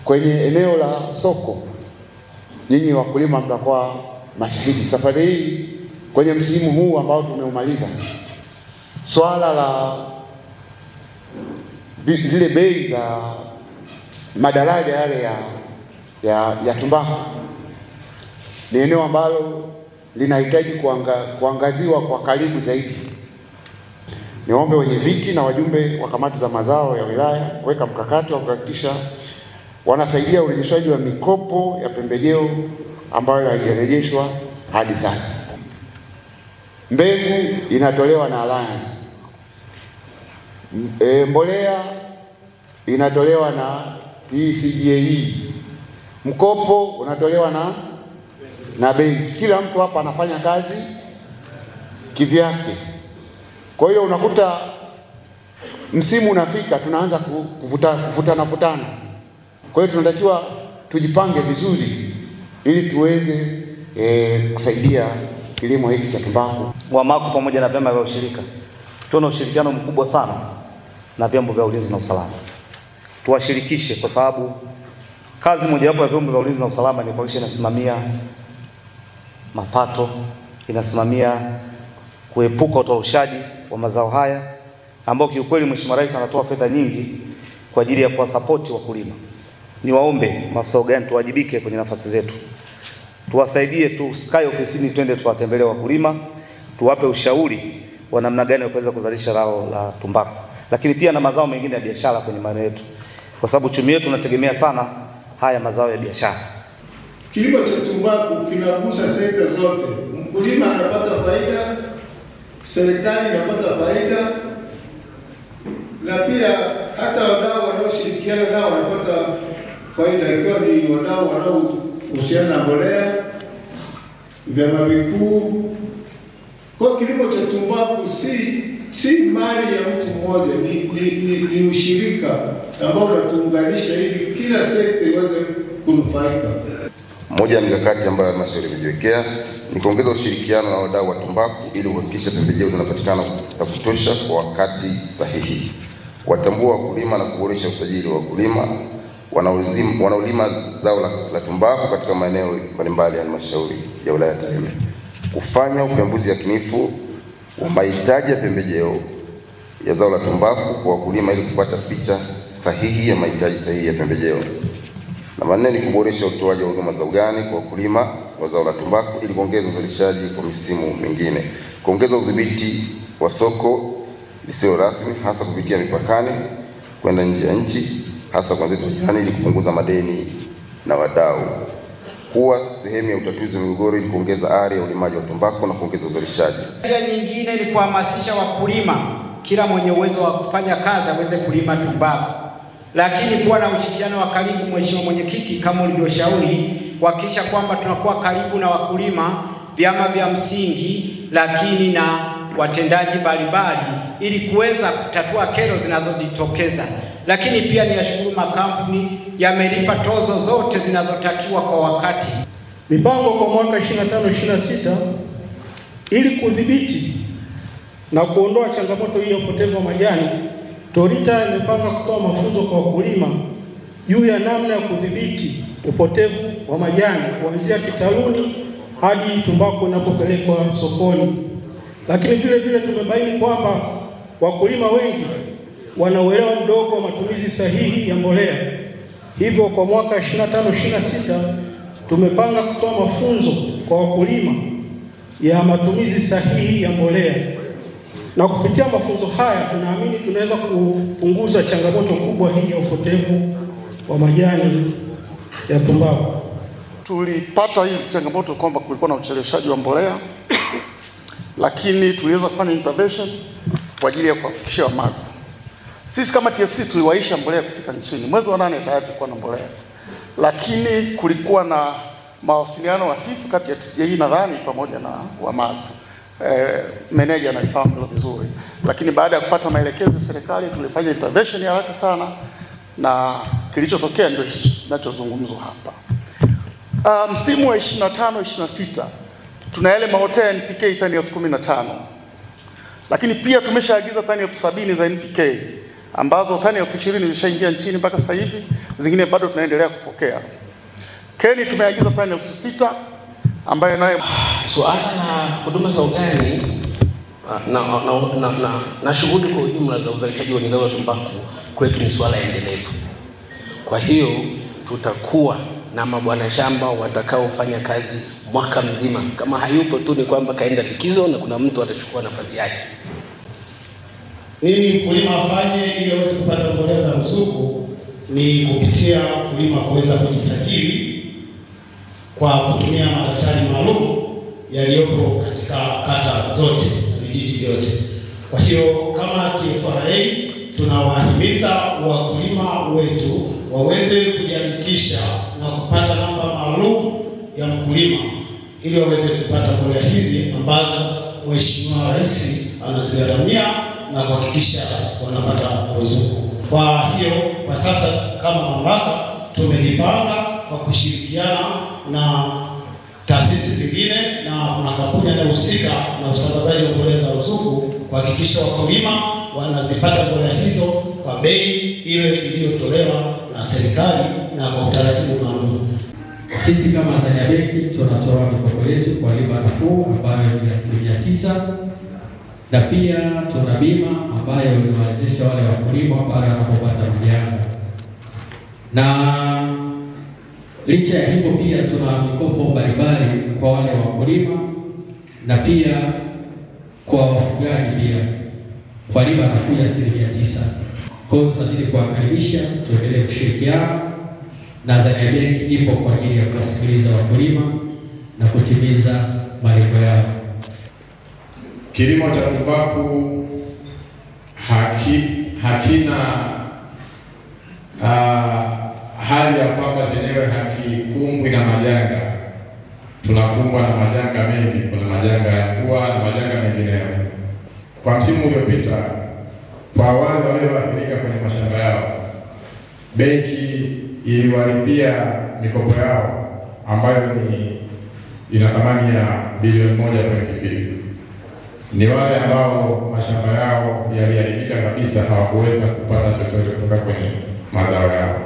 kwenye eneo la soko, nyinyi wakulima mtakuwa mashahidi. Safari hii kwenye msimu huu ambao tumeumaliza, swala la zile bei za madaraja yale ya tumbaku ni eneo ambalo linahitaji kuangaziwa kwa karibu zaidi. Niombe wenye viti na wajumbe wa kamati za mazao ya wilaya kuweka mkakati wa kuhakikisha wanasaidia urejeshwaji wa mikopo ya pembejeo ambayo haijarejeshwa hadi sasa. Mbegu inatolewa na Alliance. Mbolea inatolewa na TCGA. Mkopo unatolewa na benki. Kila mtu hapa anafanya kazi kivyake. Kwa hiyo unakuta msimu unafika tunaanza kuvutana. Kwa hiyo tunatakiwa tujipange vizuri ili tuweze kusaidia kilimo hiki cha tumbaku. WAMACO pamoja na vyama vya ushirika tuna ushirikiano mkubwa sana na vyombo vya ulinzi na usalama. Tuwashirikishe kwa sababu kazi mojawapo ya vyombo vya ulinzi na usalama ni kuhakikisha inasimamia mapato, inasimamia kuepuka utoroshaji wa mazao haya ambao kiukweli Mheshimiwa Rais anatoa fedha nyingi kwa ajili ya kuwasapoti wakulima. Niwaombe maafisa ugani tuwajibike kwenye nafasi zetu. Tuwasaidie, tusikae ofisini, twende tuwatembelee wakulima, tuwape ushauri wa namna gani waweza kuzalisha zao la tumbaku, lakini pia na mazao mengine ya biashara kwenye maeneo yetu, kwa sababu uchumi wetu unategemea sana haya mazao ya biashara. Kilimo cha tumbaku kinagusa sekta zote. Mkulima anapata faida, serikali inapata faida, na pia hata wadau wanaoshirikiana nao wanapata faida, ikiwa ni wadau wanaohusiana na mbolea, vyama vikuu. Kwa kilimo cha tumbaku si mali ya mtu mmoja, ni ushirika ambao unatuunganisha ili kila sekta iweze kunufaika. Moja ya mikakati ambayo halmashauri imejiwekea ni kuongeza ushirikiano na wadau wa tumbaku ili kuhakikisha pembejeo zinapatikana za kutosha kwa wakati sahihi, kuwatambua wakulima na kuboresha usajili wa wakulima wanaolima zao la tumbaku katika maeneo mbalimbali ya halmashauri ya wilaya ya Tarime, kufanya upembuzi yakinifu wa mahitaji ya pembejeo ya zao la tumbaku kwa wakulima ili kupata picha sahihi ya mahitaji sahihi ya pembejeo. Namba 4 ni kuboresha utoaji wa huduma za ugani kwa wakulima wa zao la tumbaku ili kuongeza uzalishaji kwa misimu mingine, kuongeza udhibiti wa soko lisilo rasmi hasa kupitia mipakani kwenda nje ya nchi, hasa kwa zetu jirani ili kupunguza madeni na wadau, kuwa sehemu ya utatuzi wa migogoro ili kuongeza ari ya ulimaji wa tumbaku na kuongeza uzalishaji. Njia nyingine ni kuhamasisha wakulima, kila mwenye uwezo wa kufanya kazi aweze kulima tumbaku, lakini kuwa na ushirikiano wa karibu. Mheshimiwa Mwenyekiti, kama ulivyoshauri, kuhakikisha kwamba tunakuwa karibu na wakulima, vyama vya msingi, lakini na watendaji mbalimbali ili kuweza kutatua kero zinazojitokeza. Lakini pia ninashukuru makampuni yamelipa tozo zote zinazotakiwa kwa wakati. Mipango kwa mwaka 25-26 ili kudhibiti na kuondoa changamoto hii ya upotevu wa majani, TORITA imepanga kutoa mafunzo kwa wakulima juu ya namna ya kudhibiti upotevu wa majani kuanzia kitaluni hadi tumbaku inapopelekwa sokoni. Lakini vile vile tumebaini kwamba wakulima wengi wana uelewa mdogo wa matumizi sahihi ya mbolea. Hivyo kwa mwaka 25-26 tumepanga kutoa mafunzo kwa wakulima ya matumizi sahihi ya mbolea. Na kupitia mafunzo haya tunaamini tunaweza kupunguza changamoto kubwa hii ya upotevu wa majani ya tumbaku. Tulipata hizi changamoto kwamba kulikuwa na ucheleweshaji wa mbolea, lakini tuliweza kufanya intervention kwa ajili ya kuwafikishia WAMACO. Sisi kama TFC tuliwaisha mbolea kufika nchini. Mwezi wa 8 tayari tulikuwa na mbolea. Lakini kulikuwa na mawasiliano hafifu kati ya TCGA nadhani pamoja na WAMACO. Meneja anaifahamu hilo vizuri. Lakini baada ya kupata maelekezo ya serikali tulifanya intervention ya haraka sana na kilichotokea ndio kinachozungumzwa hapa. Msimu wa 25-26 tuna yale maotea NPK tani 15,000. Lakini pia tumeshaagiza tani 70,000 za NPK ambazo tani 20,000 zimeshaingia nchini mpaka sasa hivi, zingine bado tunaendelea kupokea. Keni tumeagiza tani 6,000 ambayo nayo suala la huduma za ugani na shughuli kwa ujumla za uzalishaji wa bidhaa za tumbaku kwetu ni swala endelevu. Kwa hiyo tutakuwa na mabwana shamba watakaofanya kazi mwaka mzima. Kama hayupo tu ni kwamba kaenda likizo na kuna mtu atachukua nafasi yake. Nini mkulima afanye ili aweze kupata mbolea za ruzuku? Ni kupitia mkulima kuweza kujisajili kwa kutumia madaftari maalum yaliyopo katika kata zote na vijiji vyote. Kwa hiyo kama TFRA tunawahimiza wakulima wetu waweze kujiandikisha na kupata namba maalum ya mkulima ili waweze kupata mbolea hizi ambazo Mheshimiwa Rais anazigharamia na kuhakikisha wanapata ruzuku. Kwa hiyo kwa sasa kama mamlaka tumejipanga kwa kushirikiana na taasisi zingine na makampuni yanayohusika na usambazaji wa mbolea za ruzuku kuhakikisha wakulima wanazipata mbolea hizo kwa bei ile iliyotolewa na serikali na kwa utaratibu maalum. Sisi kama Azania Benki tunatoa mikopo yetu kwa riba nafuu ambayo ni 9%, na pia tuna bima ambayo inawezesha wale wakulima pale wanapopata majanga. Na licha ya hivyo pia tuna mikopo mbalimbali kwa wale wakulima na pia kwa wafugaji pia kwa riba nafuu ya 9%. Kwa hiyo tunazidi kuwakaribisha tuendelee kushirikiana na Azania Benki ipo kwa ajili ya kuwasikiliza wakulima na kutimiza malengo yao. Kilimo cha tumbaku hakina hali ya kwamba chenyewe hakikumbwi na majanga. Tunakumbwa na majanga mengi, kuna majanga ya mvua na majanga mengineyo. Kwa msimu uliopita, kwa wale walioathirika kwenye mashamba yao, benki iliwalipia mikopo yao ambayo ina thamani ya bilioni 1.2. Ni wale ambao mashamba yao yaliharibika kabisa, hawakuweza kupata chochote kutoka kwenye mazao yao.